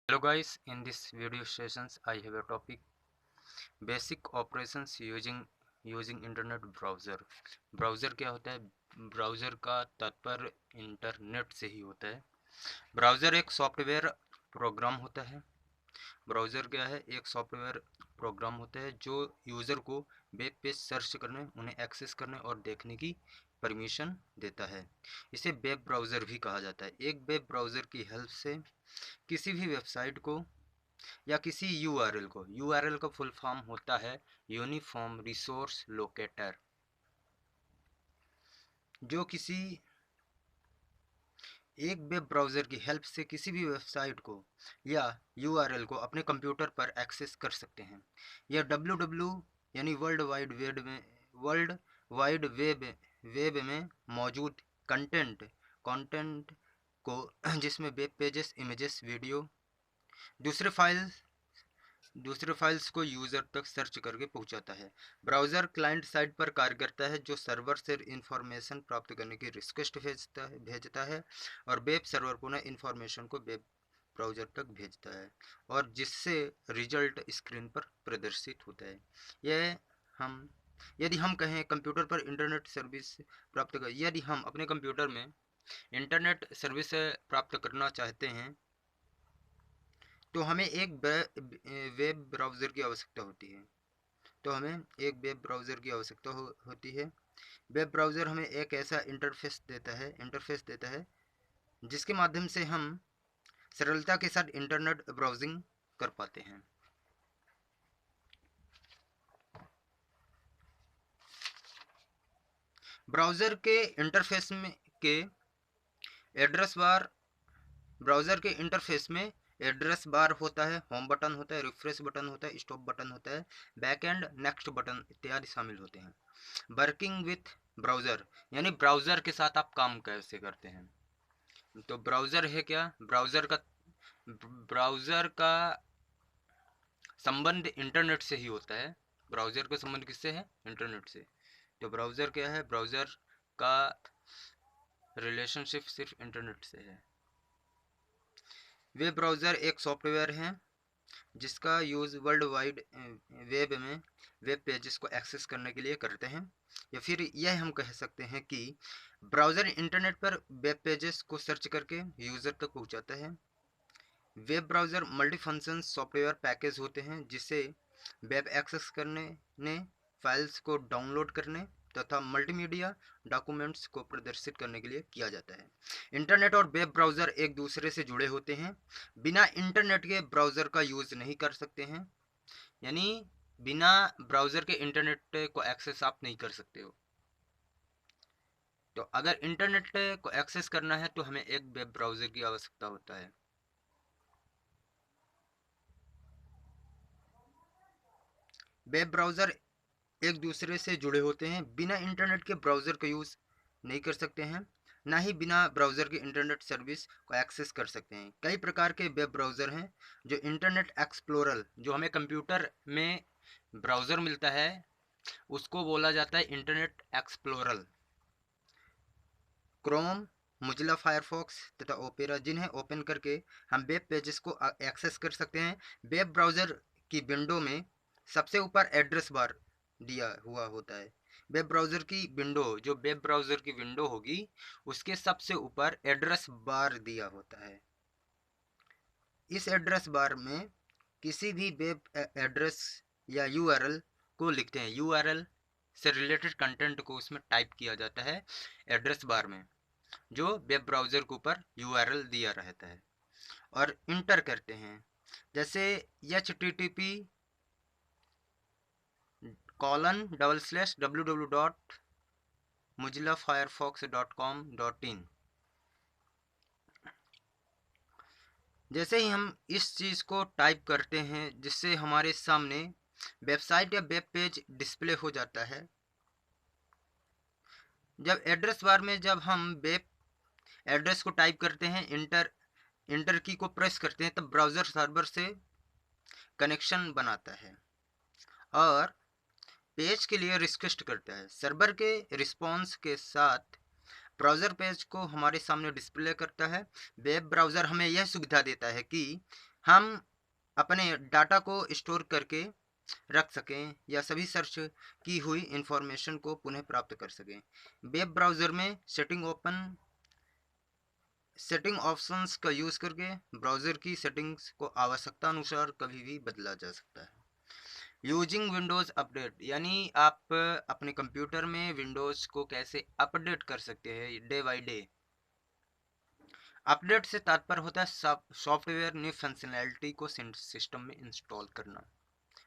Hello guys, in this video sessions I have a topic basic operations using internet browser। Browser क्या होता है? Browser का तात्पर्य internet से ही होता है। ब्राउज़र एक सॉफ्टवेयर प्रोग्राम होता है। ब्राउज़र क्या है? एक सॉफ्टवेयर प्रोग्राम होता है जो यूज़र को वेब पेज सर्च करने, उन्हें एक्सेस करने और देखने की परमिशन देता है। इसे वेब ब्राउज़र भी कहा जाता है। एक वेब ब्राउज़र की हेल्प से किसी भी वेबसाइट को या किसी यूआरएल को, यूआरएल का फुल फॉर्म होता है यूनिफॉर्म रिसोर्स लोकेटर, जो किसी एक वेब ब्राउज़र की हेल्प से किसी भी वेबसाइट को या यूआरएल को अपने कंप्यूटर पर एक्सेस कर सकते हैं। यह डब्ल्यू यानी वर्ल्ड वाइड वेब में मौजूद कंटेंट को जिसमें वेब पेजेस, इमेजेस, वीडियो, दूसरे फाइल्स दूसरे फाइल्स को यूज़र तक सर्च करके पहुंचाता है। ब्राउज़र क्लाइंट साइड पर कार्य करता है जो सर्वर से इंफॉर्मेशन प्राप्त करने की रिक्वेस्ट भेजता है और वेब सर्वर पुनः इंफॉर्मेशन को वेब ब्राउज़र तक भेजता है और जिससे रिजल्ट स्क्रीन पर प्रदर्शित होता है। यह हम यदि हम कहें कंप्यूटर पर इंटरनेट सर्विस प्राप्त कर यदि हम अपने कंप्यूटर में इंटरनेट सर्विस प्राप्त करना चाहते हैं तो हमें एक वेब ब्राउज़र की आवश्यकता होती है। एक वेब ब्राउज़र की आवश्यकता होती है। वेब ब्राउज़र हमें एक ऐसा इंटरफेस देता है जिसके माध्यम से हम सरलता के साथ इंटरनेट ब्राउजिंग कर पाते हैं। ब्राउज़र के इंटरफेस में के एड्रेस बार ब्राउज़र के इंटरफेस में एड्रेस बार होता है, होम बटन होता है, रिफ्रेश बटन होता है, स्टॉप बटन होता है, बैक एंड, नेक्स्ट बटन इत्यादि शामिल होते हैं। वर्किंग विथ ब्राउज़र यानी ब्राउज़र के साथ आप काम कैसे करते हैं। तो ब्राउज़र है क्या? ब्राउज़र का संबंध इंटरनेट से ही होता है। ब्राउज़र का संबंध किससे है? इंटरनेट से। तो ब्राउज़र क्या है? ब्राउज़र का रिलेशनशिप सिर्फ इंटरनेट से है। वेब ब्राउज़र एक सॉफ्टवेयर है जिसका यूज़ वर्ल्ड वाइड वेब में वेब पेजेस को एक्सेस करने के लिए करते हैं, या फिर यह हम कह सकते हैं कि ब्राउज़र इंटरनेट पर वेब पेजेस को सर्च करके यूज़र तक पहुंचाता है। Web browser multi function software package होते हैं जिसे वेब एक्सेस करने, फाइल्स को डाउनलोड करने तथा मल्टीमीडिया डॉक्यूमेंट्स को प्रदर्शित करने के लिए किया जाता है। इंटरनेट और वेब ब्राउज़र एक दूसरे से जुड़े होते हैं। बिना इंटरनेट के ब्राउज़र का यूज़ नहीं कर सकते हैं, यानी बिना ब्राउज़र के इंटरनेट को एक्सेस आप नहीं कर सकते हो। तो अगर इंटरनेट को एक्सेस करना है तो हमें एक वेब ब्राउज़र की आवश्यकता होता है। वेब ब्राउज़र एक दूसरे से जुड़े होते हैं। बिना इंटरनेट के ब्राउज़र का यूज़ नहीं कर सकते हैं, ना ही बिना ब्राउज़र के इंटरनेट सर्विस को एक्सेस कर सकते हैं। कई प्रकार के वेब ब्राउज़र हैं जो इंटरनेट एक्सप्लोरर, जो हमें कंप्यूटर में ब्राउज़र मिलता है उसको बोला जाता है internet explorer. Chrome, Mozilla Firefox तथा ओपेरा, जिन्हें ओपन करके हम वेब पेजेस को एक्सेस कर सकते हैं। वेब ब्राउज़र की विंडो में सबसे ऊपर एड्रेस बार दिया हुआ होता है। जो वेब ब्राउज़र की विंडो होगी उसके सबसे ऊपर एड्रेस बार दिया होता है। इस एड्रेस बार में किसी भी वेब एड्रेस या यूआरएल को लिखते हैं। यूआरएल से रिलेटेड कंटेंट को उसमें टाइप किया जाता है एड्रेस बार में, जो वेब ब्राउज़र के ऊपर यूआरएल दिया रहता है, और इंटर करते हैं। जैसे http://www.mozillafirefox.com.in। जैसे ही हम इस चीज़ को टाइप करते हैं जिससे हमारे सामने वेबसाइट या वेब पेज डिस्प्ले हो जाता है। जब हम वेब एड्रेस को टाइप करते हैं, इंटर की को प्रेस करते हैं, तब ब्राउज़र सर्वर से कनेक्शन बनाता है और पेज के लिए रिक्वेस्ट करता है। सर्वर के रिस्पॉन्स के साथ ब्राउज़र पेज को हमारे सामने डिस्प्ले करता है। वेब ब्राउज़र हमें यह सुविधा देता है कि हम अपने डाटा को स्टोर करके रख सकें या सभी सर्च की हुई इंफॉर्मेशन को पुनः प्राप्त कर सकें। वेब ब्राउज़र में सेटिंग ऑप्शंस का यूज़ करके ब्राउज़र की सेटिंग्स को आवश्यकता अनुसार कभी भी बदला जा सकता है। यूजिंग विंडोज़ अपडेट, यानी आप अपने कंप्यूटर में विंडोज़ को कैसे अपडेट कर सकते हैं डे बाई डे। अपडेट से तात्पर्य होता है सॉफ्टवेयर न्यू फंक्शनैलिटी को सिस्टम में इंस्टॉल करना।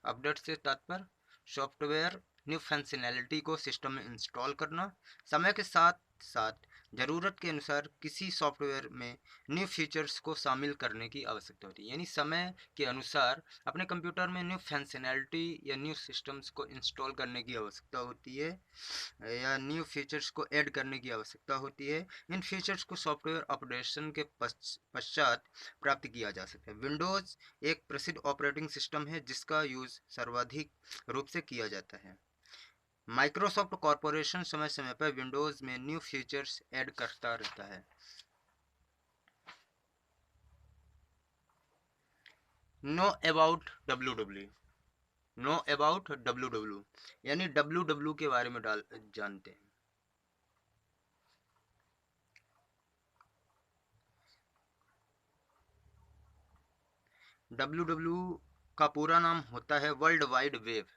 अपडेट से तात्पर्य सॉफ्टवेयर न्यू फंक्शनैलिटी को सिस्टम में इंस्टॉल करना। समय के साथ साथ ज़रूरत के अनुसार किसी सॉफ्टवेयर में न्यू फीचर्स को शामिल करने की आवश्यकता होती है, यानी समय के अनुसार अपने कंप्यूटर में न्यू फंक्शनैलिटी या न्यू सिस्टम्स को इंस्टॉल करने की आवश्यकता होती है या न्यू फीचर्स को ऐड करने की आवश्यकता होती है। इन फीचर्स को सॉफ्टवेयर अपडेशन के पश्चात प्राप्त किया जा सकता है। विंडोज़ एक प्रसिद्ध ऑपरेटिंग सिस्टम है जिसका यूज़ सर्वाधिक रूप से किया जाता है। माइक्रोसॉफ्ट कॉरपोरेशन समय समय पर विंडोज़ में न्यू फीचर्स ऐड करता रहता है। नो अबाउट डब्ल्यू यानी डब्ल्यू के बारे में जानते हैं। डब्ल्यू का पूरा नाम होता है वर्ल्ड वाइड वेब।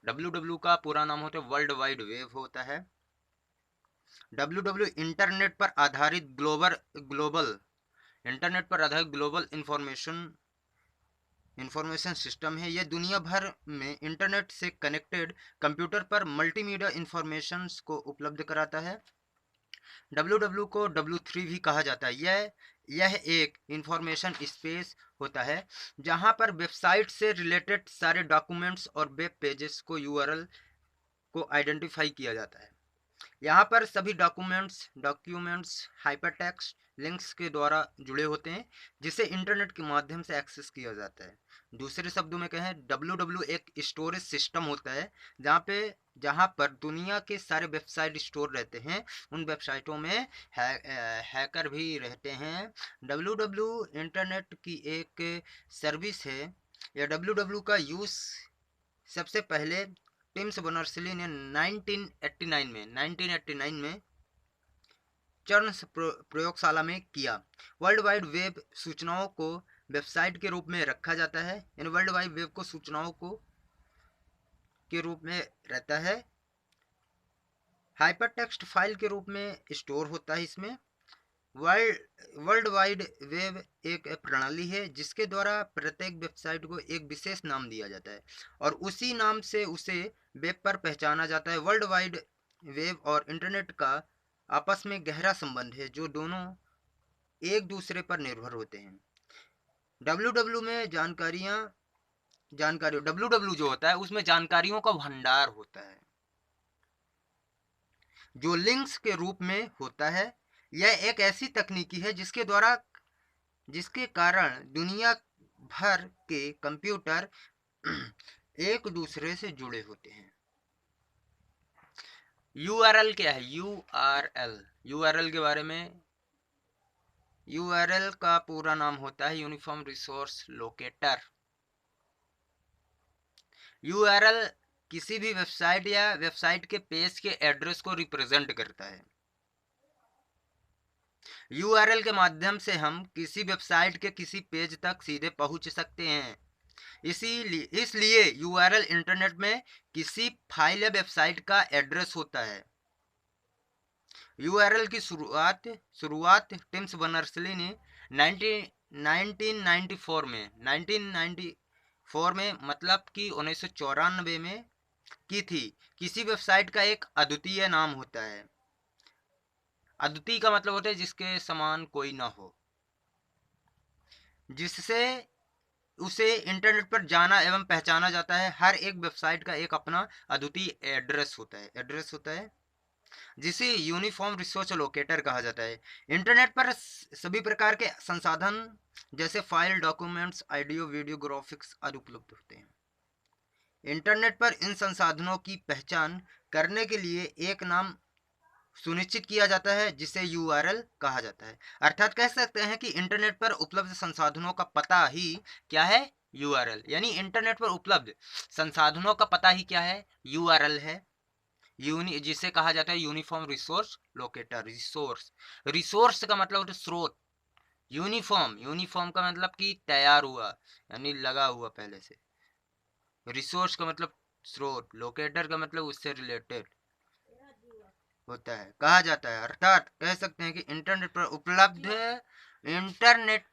डब्ल्यू का पूरा नाम होता है वर्ल्ड वाइड वेब होता है। डब्ल्यू इंटरनेट पर आधारित ग्लोबल इंफॉर्मेशन सिस्टम है। यह दुनिया भर में इंटरनेट से कनेक्टेड कंप्यूटर पर मल्टीमीडिया इंफॉर्मेशन को उपलब्ध कराता है। डब्ल्यू को W3 भी कहा जाता है। यह एक इंफॉर्मेशन स्पेस होता है जहां पर वेबसाइट से रिलेटेड सारे डॉक्यूमेंट्स और वेब पेजेस को URL को आइडेंटिफाई किया जाता है। यहाँ पर सभी डॉक्यूमेंट्स हाइपरटेक्स्ट लिंक्स के द्वारा जुड़े होते हैं जिसे इंटरनेट के माध्यम से एक्सेस किया जाता है। दूसरे शब्दों में कहें, डब्ल्यू एक स्टोरेज सिस्टम होता है जहाँ पर दुनिया के सारे वेबसाइट स्टोर रहते हैं। उन वेबसाइटों में हैकर भी रहते हैं। डब्ल्यू इंटरनेट की एक सर्विस है। या डब्ल्यू का यूज़ सबसे पहले टिम्स बर्नर्स-ली ने 1989 में चर्न प्रयोगशाला में किया। वर्ल्ड वाइड वेब सूचनाओं को वेबसाइट के रूप में रखा जाता है। इन वर्ल्ड वाइड वेब को सूचनाओं को के रूप में रहता है, हाइपरटेक्स्ट फाइल के रूप में स्टोर होता है। इसमें वर्ल्ड वाइड वेब एक प्रणाली है जिसके द्वारा प्रत्येक वेबसाइट को एक विशेष नाम दिया जाता है और उसी नाम से उसे वेब पर पहचाना जाता है। वर्ल्ड वाइड वेब और इंटरनेट का आपस में गहरा संबंध है जो दोनों एक दूसरे पर निर्भर होते हैं। डब्ल्यू में डब्ल्यू जो होता है उसमें जानकारियों का भंडार होता है जो लिंक्स के रूप में होता है। यह एक ऐसी तकनीकी है जिसके कारण दुनिया भर के कंप्यूटर एक दूसरे से जुड़े होते हैं। URL क्या है? URL के बारे में, URL का पूरा नाम होता है यूनिफॉर्म रिसोर्स लोकेटर। URL किसी भी वेबसाइट या वेबसाइट के पेज के एड्रेस को रिप्रेजेंट करता है। URL के माध्यम से हम किसी वेबसाइट के किसी पेज तक सीधे पहुंच सकते हैं। इसलिए URL इंटरनेट में किसी फाइल या वेबसाइट का एड्रेस होता है। URL की शुरुआत टिम्स बर्नर्स-ली ने 1994 में मतलब कि 1994 में की थी। किसी वेबसाइट का एक अद्वितीय नाम होता है। अद्वितीय का मतलब होता है जिसके समान कोई ना हो, जिससे उसे इंटरनेट पर जाना एवं पहचाना जाता है। हर एक वेबसाइट का एक अपना अद्वितीय एड्रेस होता है जिसे यूनिफॉर्म रिसोर्स लोकेटर कहा जाता है। इंटरनेट पर सभी प्रकार के संसाधन जैसे file, documents, audio, video, graphics आदि उपलब्ध होते हैं। इंटरनेट पर इन संसाधनों की पहचान करने के लिए एक नाम सुनिश्चित किया जाता है, जिसे यूआरएल कहा जाता है। अर्थात कह सकते हैं कि इंटरनेट पर उपलब्ध संसाधनों का पता ही क्या है, यूआरएल। यानी इंटरनेट पर उपलब्ध संसाधनों का पता ही क्या है, यूआरएल है। जिसे कहा जाता है यूनिफॉर्म रिसोर्स लोकेटर। रिसोर्स का मतलब स्रोत, यूनिफॉर्म का मतलब कि तैयार हुआ यानी लगा हुआ पहले से, रिसोर्स का मतलब स्रोत, लोकेटर का मतलब उससे रिलेटेड होता है, कहा जाता है। अर्थात कह सकते हैं कि इंटरनेट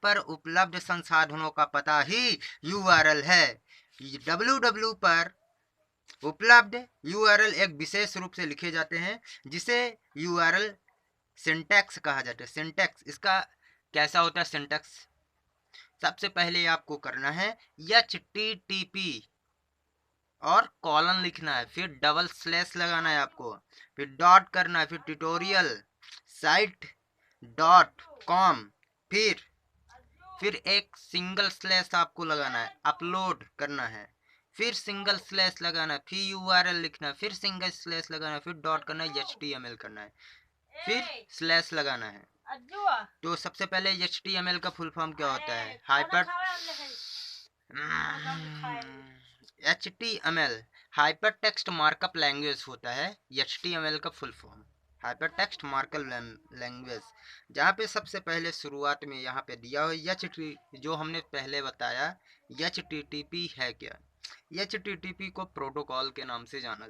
पर उपलब्ध संसाधनों का पता ही यूआरएल है। www पर उपलब्ध यूआरएल एक विशेष रूप से लिखे जाते हैं, जिसे यूआरएल सिंटैक्स कहा जाता है। सिंटैक्स इसका कैसा होता है सिंटैक्स? सबसे पहले आपको करना है HTTP और कॉलन लिखना है, फिर डबल स्लैश लगाना है आपको, फिर डॉट करना है, फिर ट्यूटोरियल साइट डॉट कॉम, फिर एक सिंगल स्लैश आपको लगाना है, अपलोड करना है, फिर सिंगल स्लैश लगाना है, फिर यूआरएल लिखना है, फिर सिंगल स्लैश लगाना है, फिर डॉट करना है, HTML करना है, फिर स्लैश लगाना है। तो सबसे पहले HTML का फुल फॉर्म क्या होता है? HTML hyper text markup language होता है। HTML का full form hyper text markup language, जहाँ पे सबसे पहले शुरुआत में यहाँ पे दिया हो जो हमने पहले बताया HTTP है क्या। HTTP को प्रोटोकॉल के नाम से जाना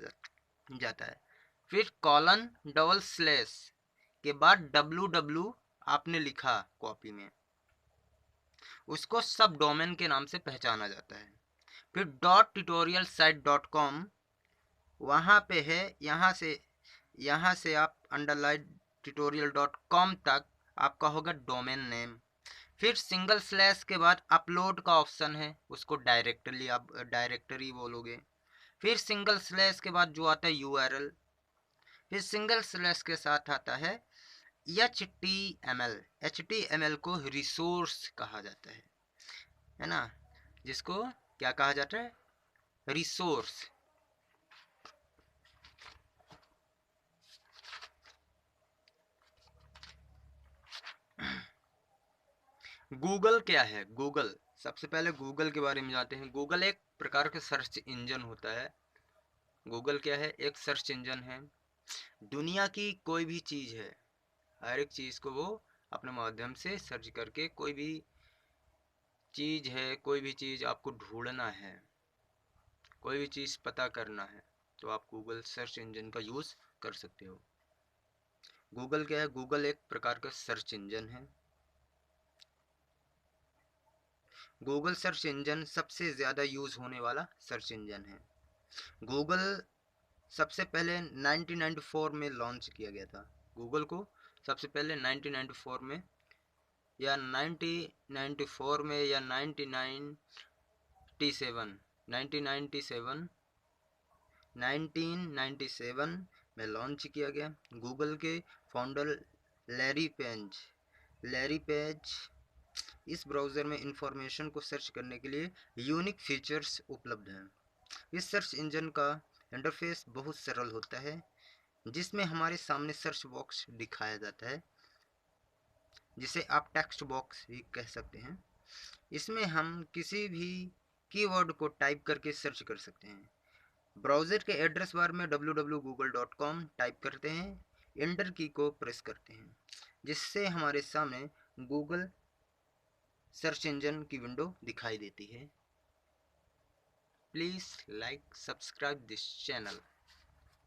जाता है। फिर कॉलन डबल स्लैश के बाद www आपने लिखा कॉपी में, उसको सब डोमेन के नाम से पहचाना जाता है। फिर ट्यूटोरियल साइट .com वहाँ पे है, यहाँ से आप अंडरलाइन tutorial.com तक आपका होगा डोमेन नेम। फिर सिंगल स्लैश के बाद अपलोड का ऑप्शन है, उसको डायरेक्टरी बोलोगे। फिर सिंगल स्लैश के बाद जो आता है यूआरएल, फिर सिंगल स्लैश के साथ आता है HTML को रिसोर्स कहा जाता है ना, जिसको क्या कहा जाता है, रिसोर्स। गूगल क्या है? गूगल, सबसे पहले गूगल के बारे में जानते हैं। गूगल एक प्रकार का सर्च इंजन होता है। गूगल क्या है? एक सर्च इंजन है। दुनिया की कोई भी चीज़ है, हर एक चीज़ को वो अपने माध्यम से सर्च करके, कोई भी चीज़ है, कोई भी चीज़ आपको ढूंढना है, कोई भी चीज़ पता करना है, तो आप गूगल सर्च इंजन का यूज़ कर सकते हो। गूगल क्या है? गूगल एक प्रकार का सर्च इंजन है। गूगल सर्च इंजन सबसे ज़्यादा यूज़ होने वाला सर्च इंजन है। गूगल सबसे पहले 1994 में लॉन्च किया गया था। गूगल को सबसे पहले 1994 में या 1994 में या 1997 में लॉन्च किया गया। गूगल के फाउंडर लैरी पेज इस ब्राउज़र में इंफॉर्मेशन को सर्च करने के लिए यूनिक फीचर्स उपलब्ध हैं। इस सर्च इंजन का इंटरफेस बहुत सरल होता है, जिसमें हमारे सामने सर्च बॉक्स दिखाया जाता है, जिसे आप टेक्स्ट बॉक्स भी कह सकते हैं। इसमें हम किसी भी कीवर्ड को टाइप करके सर्च कर सकते हैं। ब्राउज़र के एड्रेस बार में www.google.com टाइप करते हैं, एंटर की को प्रेस करते हैं, जिससे हमारे सामने गूगल सर्च इंजन की विंडो दिखाई देती है। Please like subscribe this channel.